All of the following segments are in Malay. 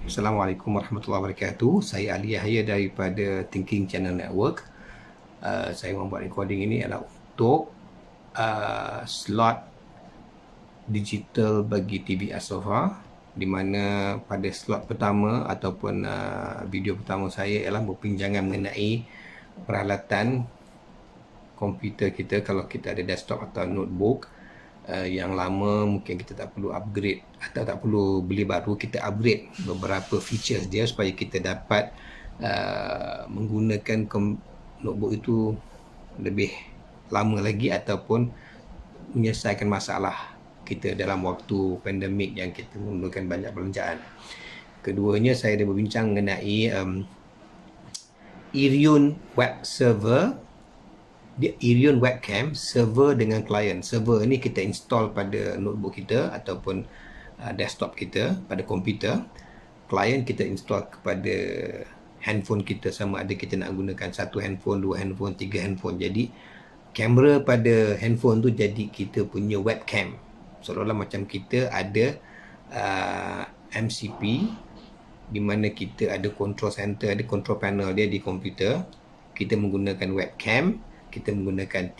Assalamualaikum warahmatullahi wabarakatuh. Saya Ali Yahya daripada Thinking Channel Network. Saya membuat recording ini adalah untuk slot digital bagi TV Asofa, di mana pada slot pertama ataupun video pertama saya ialah berbincangan mengenai peralatan komputer kita. Kalau kita ada desktop atau notebook yang lama, mungkin kita tak perlu upgrade atau tak perlu beli baru, kita upgrade beberapa features dia supaya kita dapat menggunakan notebook itu lebih lama lagi ataupun menyelesaikan masalah kita dalam waktu pandemik yang kita memerlukan banyak belanjaan. Keduanya, saya ada berbincang mengenai Irion Web Server. Dia Irion Webcam server dengan client. Server ni kita install pada notebook kita ataupun desktop kita, pada komputer. Client kita install kepada handphone kita, sama ada kita nak gunakan satu handphone, dua handphone, tiga handphone. Jadi kamera pada handphone tu jadi kita punya webcam. Seolah-olah macam kita ada MCP, di mana kita ada control center, ada control panel dia di komputer. Kita menggunakan webcam, kita menggunakan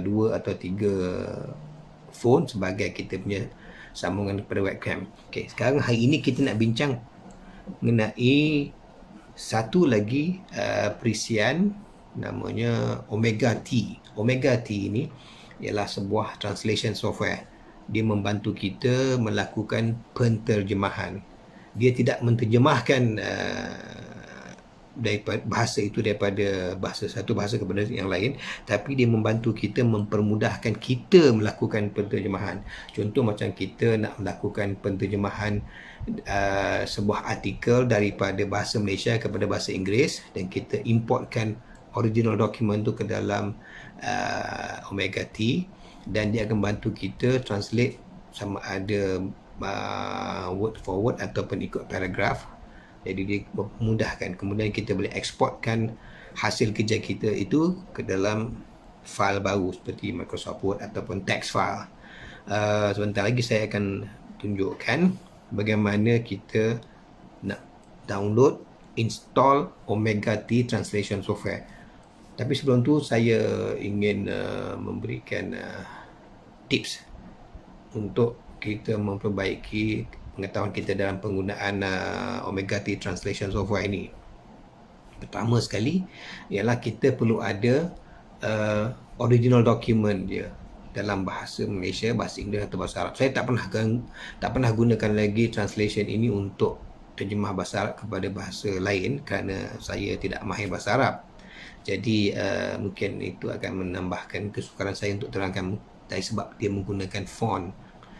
dua atau tiga phone sebagai kita punya sambungan kepada webcam. Okey, sekarang hari ini kita nak bincang mengenai satu lagi perisian, namanya Omega T. Omega T ini ialah sebuah translation software. Dia membantu kita melakukan penterjemahan. Dia tidak menterjemahkan daripada bahasa itu daripada satu bahasa kepada yang lain, tapi dia membantu kita, mempermudahkan kita melakukan penterjemahan. Contoh macam kita nak melakukan penterjemahan sebuah artikel daripada bahasa Malaysia kepada bahasa Inggeris, dan kita importkan original dokumen tu ke dalam Omega T, dan dia akan bantu kita translate sama ada word for word ataupun ikut paragraf. Jadi dia memudahkan. Kemudian kita boleh eksportkan hasil kerja kita itu ke dalam file baru seperti Microsoft Word ataupun text file. Sebentar lagi saya akan tunjukkan bagaimana kita nak download, install Omega T Translation Software. Tapi sebelum tu saya ingin memberikan tips untuk kita memperbaiki pengetahuan kita dalam penggunaan Omega T Translation Software ini. Pertama sekali ialah kita perlu ada original document dia dalam bahasa Malaysia, bahasa Inggeris atau bahasa Arab. Saya tak pernah gunakan lagi translation ini untuk terjemah bahasa Arab kepada bahasa lain kerana saya tidak mahir bahasa Arab. Jadi mungkin itu akan menambahkan kesukaran saya untuk terangkan, dari sebab dia menggunakan font.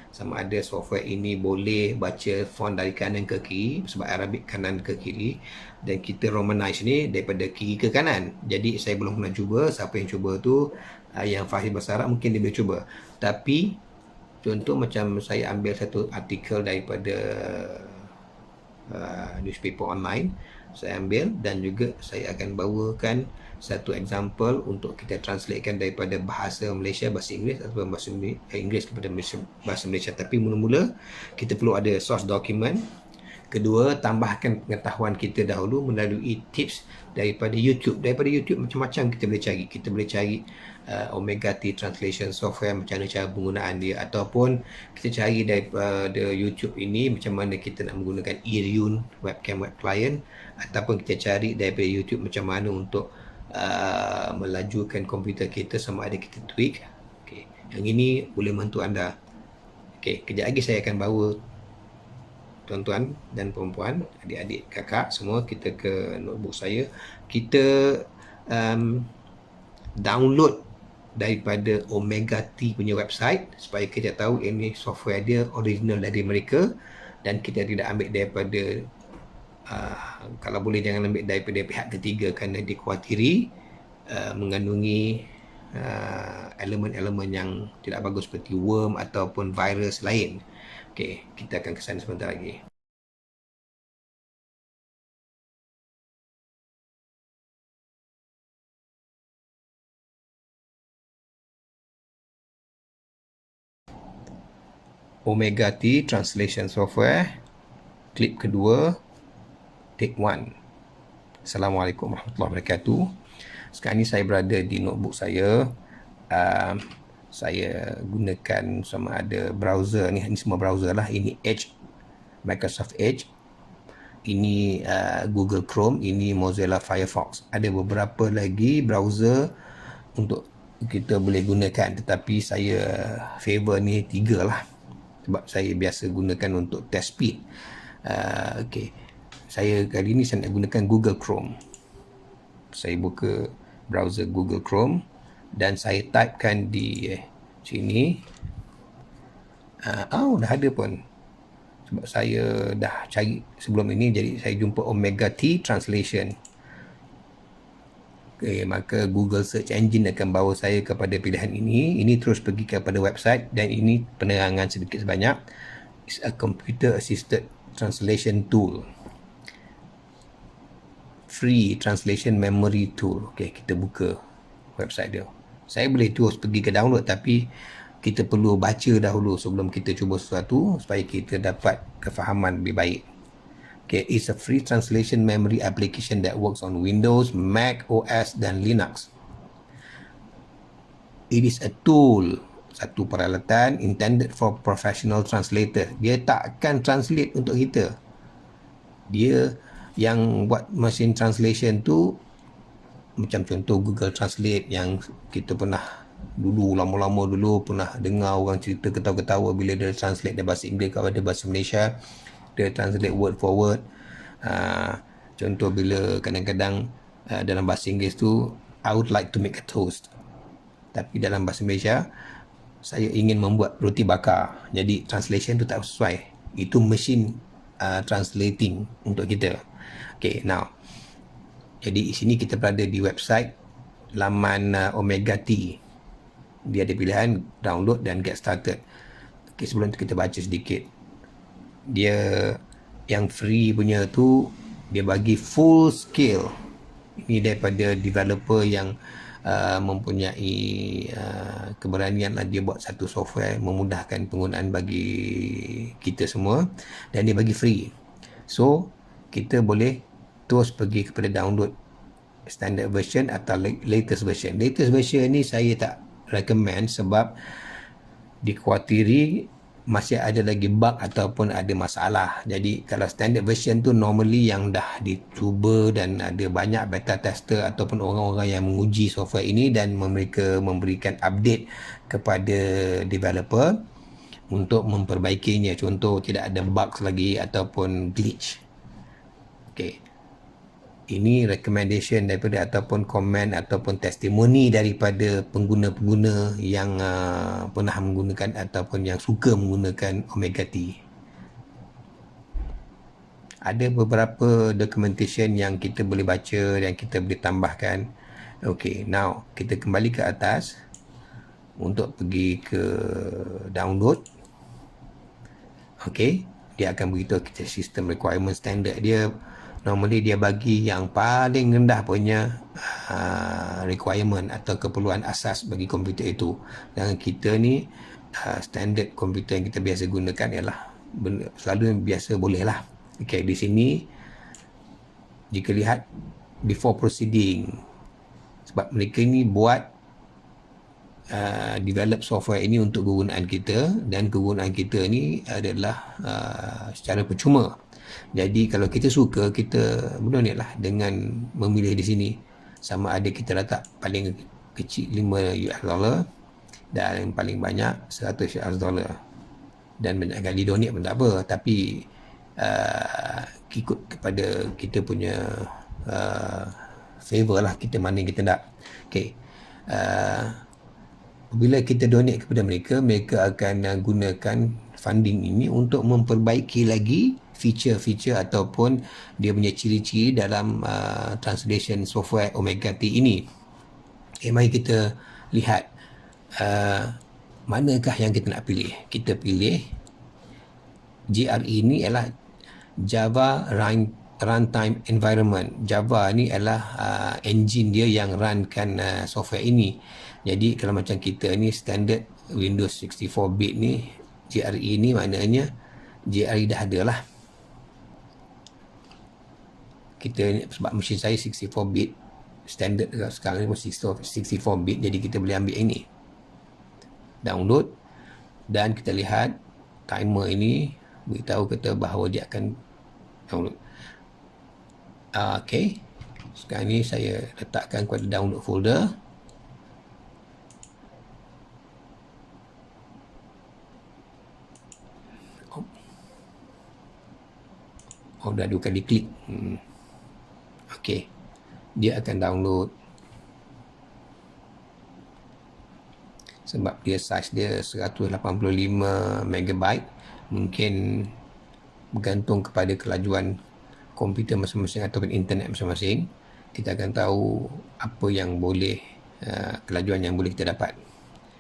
Sama ada software ini boleh baca font dari kanan ke kiri, sebab Arabic kanan ke kiri, dan kita romanize ni daripada kiri ke kanan. Jadi saya belum pernah cuba. Siapa yang cuba tu, yang faham bahasa Arab, mungkin dia boleh cuba. Tapi contoh macam saya ambil satu artikel daripada newspaper online, saya ambil, dan juga saya akan bawakan satu example untuk kita translatekan daripada bahasa Malaysia, bahasa Inggeris, atau bahasa Inggeris kepada bahasa Malaysia. Tapi mula-mula kita perlu ada source document. Kedua, tambahkan pengetahuan kita dahulu melalui tips daripada YouTube. Daripada YouTube macam-macam kita boleh cari. Kita boleh cari Omega T Translation Software, macam mana cara penggunaan dia, ataupun kita cari daripada YouTube ini macam mana kita nak menggunakan Irion Webcam Web Client, ataupun kita cari daripada YouTube macam mana untuk melajukan komputer kita sama ada kita tweak. Okay. Yang ini boleh membantu anda. Okay, kejap lagi saya akan bawa tuan-tuan dan perempuan, adik-adik, kakak, semua kita ke notebook saya. Kita download daripada Omega T punya website supaya kita tahu ini software dia original dari mereka, dan kita tidak ambil daripada kalau boleh jangan ambil daripada pihak ketiga kerana dikhawatiri mengandungi elemen-elemen yang tidak bagus seperti worm ataupun virus lain. Okey, kita akan ke sana sebentar lagi. Omega T Translation Software Klip kedua, take 1. Assalamualaikum warahmatullahi wabarakatuh. Sekarang ni saya berada di notebook saya. Saya gunakan sama ada browser ni semua browser lah. Ini Edge, Microsoft Edge. Ini Google Chrome, ini Mozilla Firefox. Ada beberapa lagi browser untuk kita boleh gunakan, tetapi saya favor ni 3 lah, sebab saya biasa gunakan untuk test speed. Okay. Saya kali ni saya nak gunakan Google Chrome. Saya buka browser Google Chrome dan saya typekan di sini. Dah ada pun. Sebab saya dah cari sebelum ini, jadi saya jumpa Omega T Translation. Okay, maka Google Search Engine akan bawa saya kepada pilihan ini. Ini terus pergi kepada website dan ini penerangan sedikit sebanyak. It's a computer assisted translation tool. Free translation memory tool. Okay, kita buka website dia. Saya boleh terus pergi ke download, tapi kita perlu baca dahulu sebelum kita cuba sesuatu supaya kita dapat kefahaman lebih baik. Okay, it's a free translation memory application that works on Windows, Mac OS dan Linux. It is a tool, satu peralatan intended for professional translator. Dia tak akan translate untuk kita. Dia yang buat mesin translation tu macam contoh Google Translate yang kita pernah dulu, lama-lama dulu pernah dengar orang cerita ketawa-ketawa bila dia translate dari bahasa Inggeris kepada bahasa Malaysia. Dia translate word for word. Contoh bila kadang-kadang dalam bahasa Inggeris tu, I would like to make a toast, tapi dalam bahasa Malaysia saya ingin membuat roti bakar. Jadi translation tu tak sesuai. Itu machine translating untuk kita. Okay, now jadi di sini kita berada di website laman Omega T. Dia ada pilihan download dan get started. Okay, sebelum tu kita baca sedikit. Dia yang free punya tu, dia bagi full scale. Ini daripada developer yang mempunyai keberanian lah, dia buat satu software memudahkan penggunaan bagi kita semua dan dia bagi free. So kita boleh terus pergi kepada download standard version atau latest version. Latest version ni saya tak recommend sebab dikhawatiri masih ada lagi bug ataupun ada masalah. Jadi kalau standard version tu normally yang dah dicuba dan ada banyak beta tester ataupun orang-orang yang menguji software ini dan mereka memberikan update kepada developer untuk memperbaikinya. Contoh tidak ada bugs lagi ataupun glitch. Okay. Ini recommendation daripada ataupun komen ataupun testimoni daripada pengguna-pengguna yang pernah menggunakan ataupun yang suka menggunakan Omega T. Ada beberapa documentation yang kita boleh baca dan kita boleh tambahkan. Okay, now kita kembali ke atas untuk pergi ke download. Okay, dia akan beritahu kita sistem requirement standard dia. Normally dia bagi yang paling rendah punya requirement atau keperluan asas bagi komputer itu. Dan kita ni standard komputer yang kita biasa gunakan ialah selalu biasa boleh lah. Okay, di sini jika lihat before proceeding, sebab mereka ni buat develop software ini untuk kegunaan kita dan kegunaan kita ni adalah secara percuma. Jadi kalau kita suka, kita boleh lah dengan memilih di sini sama ada kita letak paling kecil $5 dan paling banyak $100 dan banyak kali donate pun tak apa, tapi ikut kepada kita punya favor lah, kita mana yang kita nak. Okay. Bila kita donate kepada mereka, mereka akan gunakan funding ini untuk memperbaiki lagi feature-feature ataupun dia punya ciri-ciri dalam translation software Omega T ini. Okay, mari kita lihat manakah yang kita nak pilih. Kita pilih JRE ini ialah Java Runtime Environment. Java ni adalah engine dia yang runkan software ini. Jadi kalau macam kita ni standard Windows 64-bit ni, JRE ni maknanya JRE dah ada lah. kita sebab mesin saya 64 bit standard sekarang ni 64 bit, jadi kita boleh ambil ini, download, dan kita lihat timer ini beritahu kita bahawa dia akan download. Okay, sekarang ni saya letakkan kepada download folder. Dah 2 kali klik. Okay, dia akan download. Sebab dia size dia 185 MB, mungkin bergantung kepada kelajuan komputer masing-masing ataupun internet masing-masing, kita akan tahu apa yang boleh, kelajuan yang boleh kita dapat.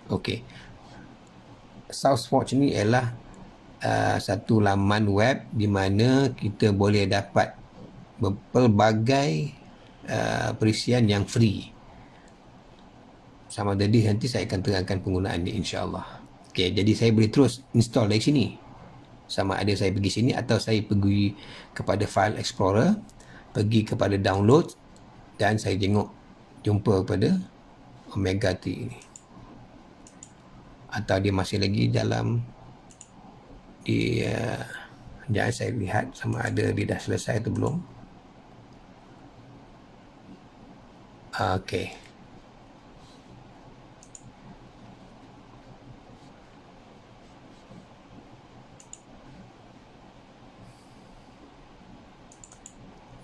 Okey, SourceForge ni ialah satu laman web di mana kita boleh dapat pelbagai perisian yang free. Sama ada nanti saya akan terangkan penggunaan dia, insya-Allah. Okey, jadi saya boleh terus install dari sini. Sama ada saya pergi sini atau saya pergi kepada File Explorer, pergi kepada Download, dan saya jumpa pada Omega T ini. Atau dia masih lagi dalam jangan saya lihat sama ada dia dah selesai atau belum. Okey.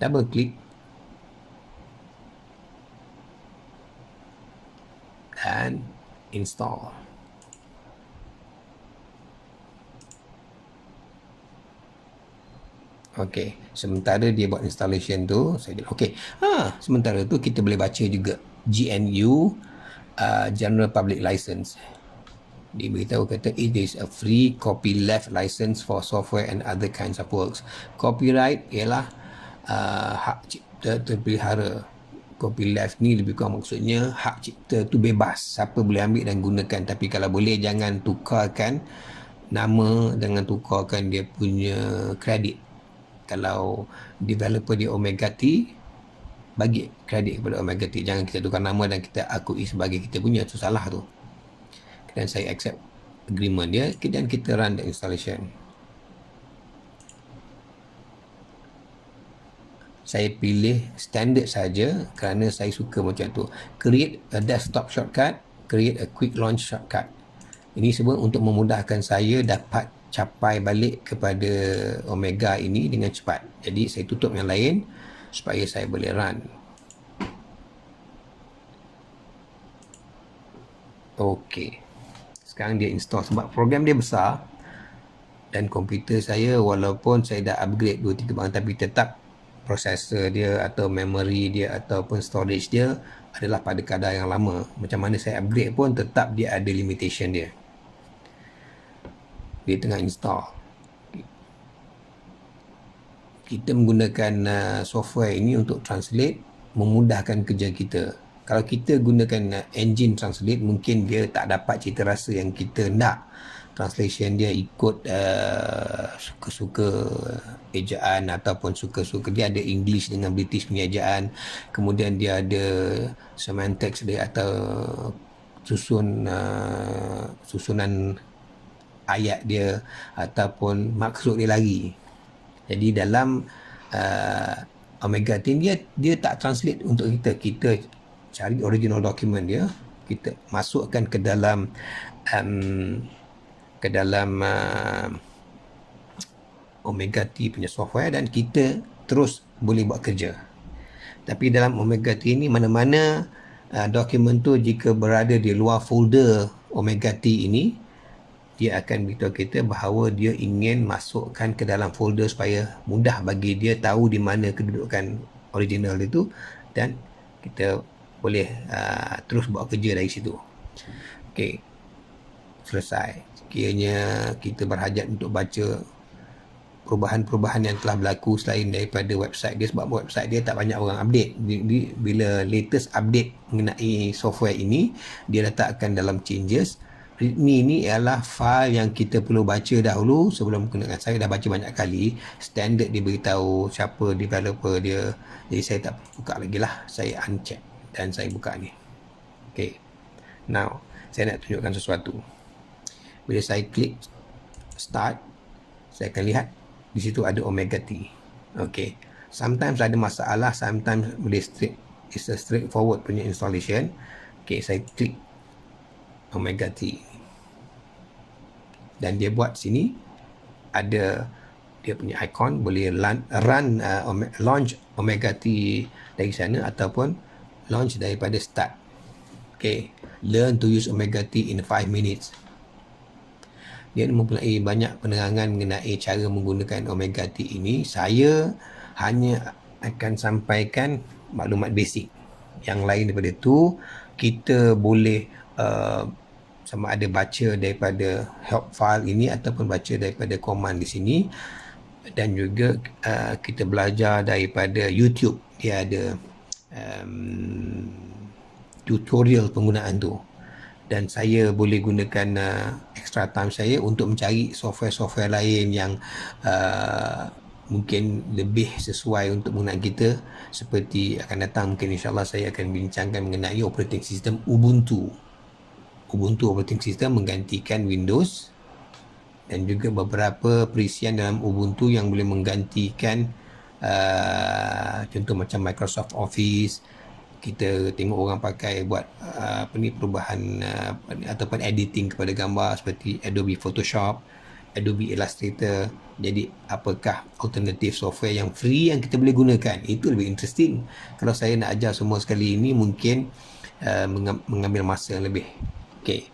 Double klik dan install. Okey, sementara dia buat installation tu, saya okey. Sementara tu kita boleh baca juga GNU General Public License. Dia beritahu kata it is a free copyleft license for software and other kinds of works. Copyright ialah hak cipta terpelihara. Copyleft ni lebih kurang maksudnya hak cipta tu bebas, siapa boleh ambil dan gunakan, tapi kalau boleh jangan tukarkan nama, jangan tukarkan dia punya kredit. Kalau developer di Omega T, bagi kredit kepada Omega T, jangan kita tukar nama dan kita akui sebagai kita punya, tu salah tu. Dan saya accept agreement dia dan kita run the installation. Saya pilih standard saja kerana saya suka macam tu. Create a desktop shortcut, create a quick launch shortcut. Ini semua untuk memudahkan saya dapat capai balik kepada Omega ini dengan cepat. Jadi saya tutup yang lain supaya saya boleh run. Okey. Sekarang dia install sebab program dia besar dan komputer saya walaupun saya dah upgrade 2-3 barang tapi tetap prosesor dia atau memory dia ataupun storage dia adalah pada kadar yang lama. Macam mana saya upgrade pun tetap dia ada limitation dia. Dia tengah install. Kita menggunakan software ini untuk translate, memudahkan kerja kita. Kalau kita gunakan engine translate, mungkin dia tak dapat cita rasa yang kita nak. Translation dia ikut suka-suka ejaan ataupun suka-suka. Dia ada English dengan British punya ejaan. Kemudian dia ada semantics dia atau susunan ayat dia ataupun maksud dia lagi. Jadi dalam Omega Team dia tak translate untuk kita. Kita cari original document dia, kita masukkan ke dalam Omega T punya software dan kita terus boleh buat kerja. Tapi dalam Omega T ni mana-mana dokumen tu jika berada di luar folder Omega T ini, dia akan beritahu kita bahawa dia ingin masukkan ke dalam folder supaya mudah bagi dia tahu di mana kedudukan original itu dan kita boleh terus buat kerja dari situ. Okey, selesai. Sekiranya kita berhajat untuk baca perubahan-perubahan yang telah berlaku selain daripada website dia, sebab website dia tak banyak orang update. Bila latest update mengenai software ini, dia letakkan dalam changes README ni ialah file yang kita perlu baca dahulu sebelum menggunakan. Saya dah baca banyak kali, standard dia beritahu siapa developer dia, jadi saya tak buka lagi lah, saya uncheck dan saya buka ni. Okay, now saya nak tunjukkan sesuatu. Bila saya klik start, saya akan lihat di situ ada Omega T. Okay, sometimes ada masalah, sometimes boleh straight, it's a straightforward punya installation. Okay, saya klik Omega T dan dia buat sini ada dia punya icon, boleh launch Omega T dari sana ataupun launch daripada start. Okay, learn to use Omega T in 5 minutes. Dia mempunyai banyak penerangan mengenai cara menggunakan Omega T ini. Saya hanya akan sampaikan maklumat basic. Yang lain daripada itu, kita boleh sama ada baca daripada help file ini ataupun baca daripada command di sini, dan juga kita belajar daripada YouTube. Dia ada tutorial penggunaan tu, dan saya boleh gunakan extra time saya untuk mencari software-software lain yang mungkin lebih sesuai untuk penggunaan kita. Seperti akan datang, mungkin insyaAllah saya akan bincangkan mengenai operating system Ubuntu operating system menggantikan Windows, dan juga beberapa perisian dalam Ubuntu yang boleh menggantikan contoh macam Microsoft Office. Kita tengok orang pakai buat perubahan ataupun editing kepada gambar seperti Adobe Photoshop, Adobe Illustrator. Jadi apakah alternatif software yang free yang kita boleh gunakan? Itu lebih interesting. Kalau saya nak ajar semua sekali ini, mungkin mengambil masa yang lebih. Okay,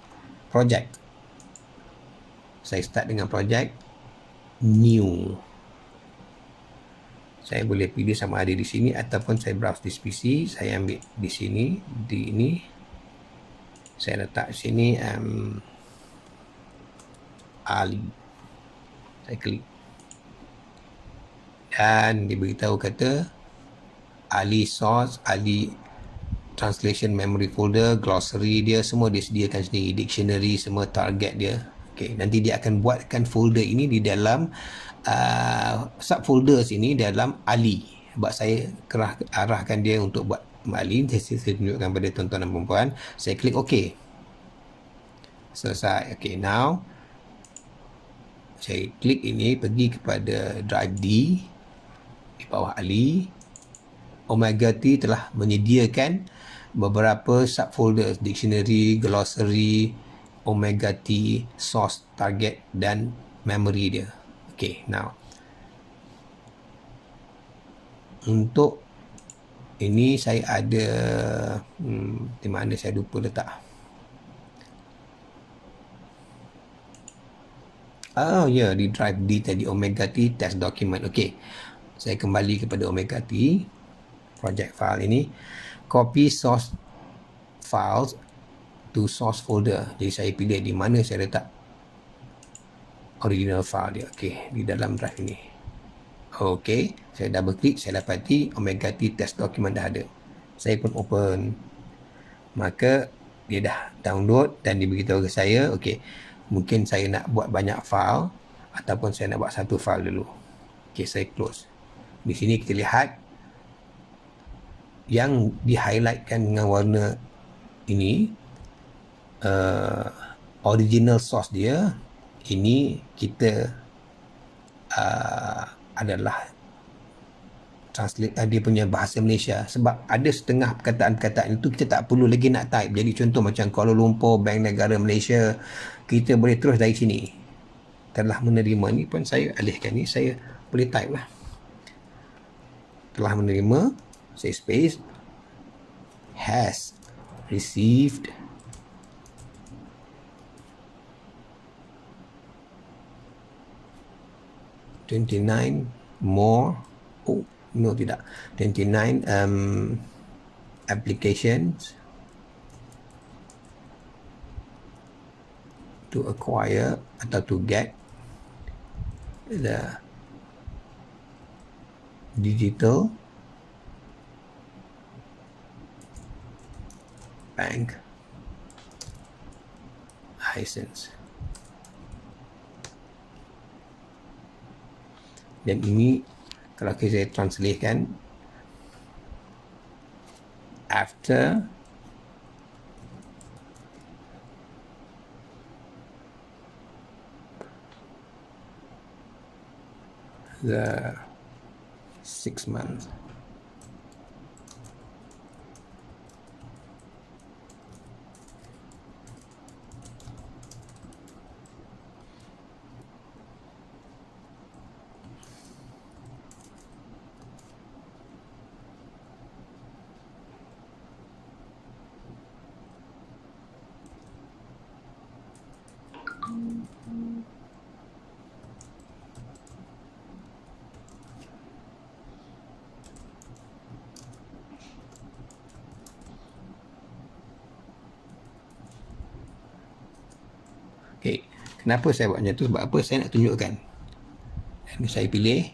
project. Saya start dengan project new. Saya boleh pilih sama ada di sini ataupun saya browse di PC. Saya ambil di sini, di ini. Saya letak di sini Ali. Saya klik. Dan diberitahu kata Ali source, Ali translation memory folder, glossary dia semua dia sediakan sendiri, dictionary semua, target dia. Okay, nanti dia akan buatkan folder ini di dalam subfolders ini dalam Ali. Sebab saya arahkan dia untuk buat Ali. Saya tunjukkan pada tuan-tuan dan perempuan. Saya klik OK. Selesai. Okay, now saya klik ini, pergi kepada drive D di bawah Ali. Omega T telah menyediakan beberapa subfolders, dictionary, glossary, Omega T, source, target dan memory dia. Okay, now untuk ini saya ada di mana saya lupa letak. Di drive D tadi, Omega T test document. Okay, saya kembali kepada Omega T project file ini, copy source files to source folder. Jadi saya pilih di mana saya letak original file dia. Okay, di dalam drive ini. Okay, saya double klik, saya dapati Omega T test document dah ada. Saya pun open, maka dia dah download dan diberitahu ke saya. Okay, mungkin saya nak buat banyak file ataupun saya nak buat satu file dulu. Okay, saya close. Di sini kita lihat yang di-highlightkan dengan warna ini original source dia. Ini kita adalah translate dia punya bahasa Malaysia, sebab ada setengah perkataan-perkataan itu kita tak perlu lagi nak type. Jadi contoh macam Kuala Lumpur, Bank Negara Malaysia, kita boleh terus dari sini. Telah menerima ni pun saya alihkan ni, saya boleh type lah. Telah menerima, saya space, has received $29 more. Oh, no, tidak. 29 applications to acquire atau to get the digital bank license. Dan ini kalau saya translatekan, after the 6 months. Okay. Kenapa saya buat macam tu? Sebab apa? Saya nak tunjukkan. Dan saya pilih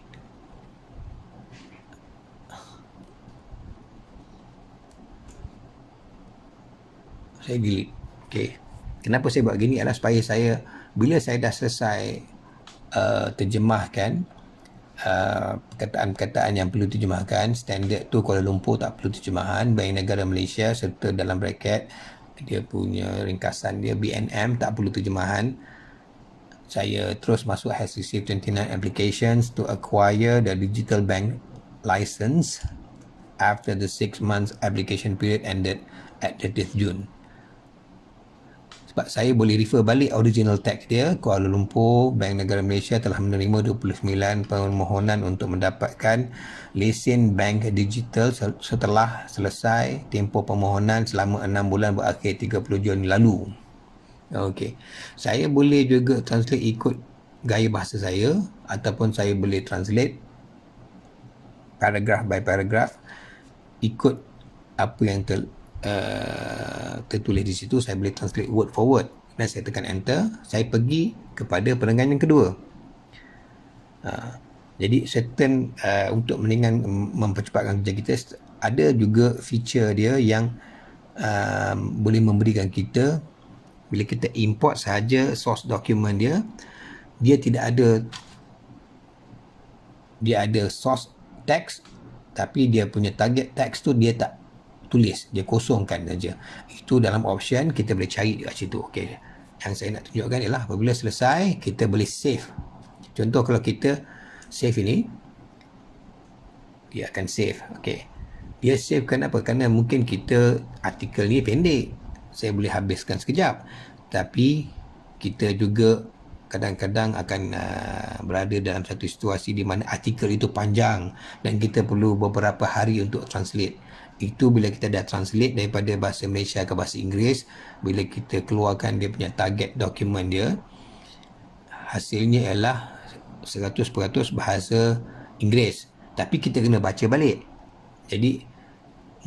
saya delete. Okay. Kenapa saya buat gini adalah supaya saya, bila saya dah selesai terjemahkan perkataan-perkataan yang perlu terjemahkan, standard tu Kuala Lumpur tak perlu terjemahan, Bank Negara Malaysia serta dalam bracket dia punya ringkasan dia BNM tak perlu terjemahan. Saya terus masuk has received 29 applications to acquire the digital bank license after the 6 months application period ended at 30th June. Sebab saya boleh refer balik original text dia, Kuala Lumpur, Bank Negara Malaysia telah menerima 29 permohonan untuk mendapatkan lesen bank digital setelah selesai tempoh permohonan selama 6 bulan berakhir 30 Jun lalu. Okey. Saya boleh juga translate ikut gaya bahasa saya ataupun saya boleh translate paragraph by paragraph ikut apa yang tertulis di situ. Saya boleh translate word for word dan saya tekan enter, saya pergi kepada perenggan yang kedua. Jadi certain untuk mempercepatkan kerja kita, ada juga feature dia yang boleh memberikan kita, bila kita import sahaja source document dia, dia tidak ada, dia ada source text tapi dia punya target text tu dia tak tulis, dia kosongkan saja. Itu dalam option kita boleh cari kat situ. Okey. Yang saya nak tunjukkan ialah apabila selesai kita boleh save. Contoh kalau kita save ini, dia akan save. Okey. Dia save kenapa? Kerana mungkin kita artikel ni pendek, saya boleh habiskan sekejap. Tapi kita juga kadang-kadang akan berada dalam satu situasi di mana artikel itu panjang dan kita perlu beberapa hari untuk translate. Itu bila kita dah translate daripada bahasa Malaysia ke bahasa Inggeris, bila kita keluarkan dia punya target dokumen dia, hasilnya ialah 100% bahasa Inggeris. Tapi kita kena baca balik. Jadi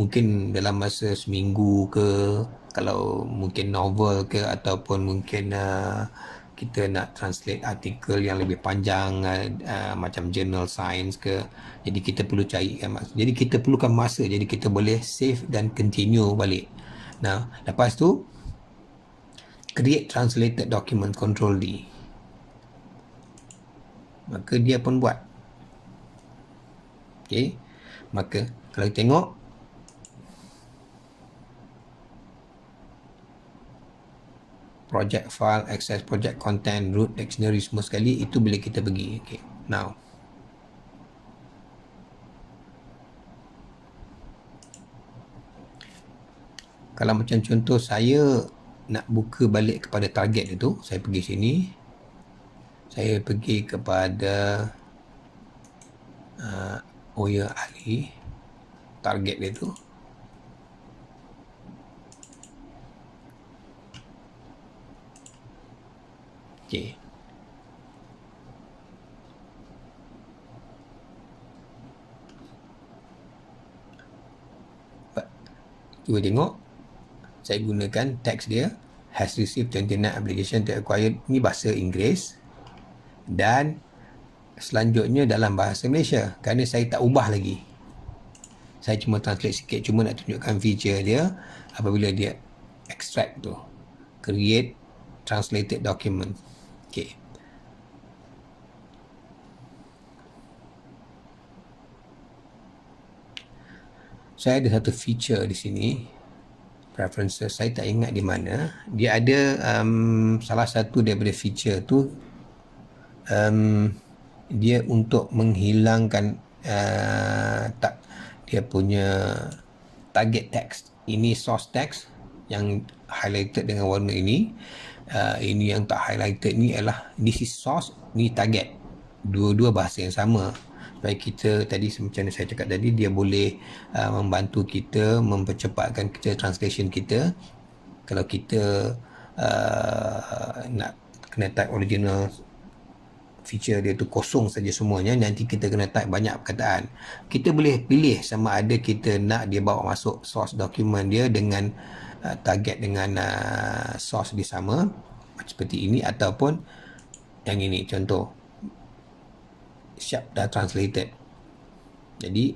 mungkin dalam masa seminggu ke, kalau mungkin novel ke, ataupun mungkin kita nak translate artikel yang lebih panjang macam journal science ke, jadi kita perlu carikan masa. Jadi kita perlukan masa, jadi kita boleh save dan continue balik. Nah, lepas tu create translated document, control D, maka dia pun buat. Okey, maka kalau tengok project file, access project content, root dictionary semua sekali, itu bila kita pergi. Okay. Now, kalau macam contoh saya nak buka balik kepada target itu, saya pergi sini, saya pergi kepada Oya Ali, target dia tu. Okay. Cuba tengok, saya gunakan teks dia, has received 29 application to acquire, ni bahasa Inggeris, dan selanjutnya dalam bahasa Malaysia, kerana saya tak ubah lagi, saya cuma translate sikit, cuma nak tunjukkan feature dia apabila dia extract tu, create translated document. Okay. Saya ada satu feature di sini, preferences, saya tak ingat di mana. Dia ada salah satu daripada feature tu, dia untuk menghilangkan dia punya target text. Ini source text yang highlighted dengan warna ini. Ini yang tak highlighted ni adalah this is source, ni target. Dua-dua bahasa yang sama. Supaya kita tadi macam saya cakap tadi, dia boleh membantu kita mempercepatkan kita translation kita. Kalau kita nak kena type original feature dia tu kosong saja semuanya, nanti kita kena type banyak perkataan. Kita boleh pilih sama ada kita nak dia bawa masuk source dokumen dia dengan target dengan source dia sama seperti ini, ataupun yang ini contoh siap dah translated. Jadi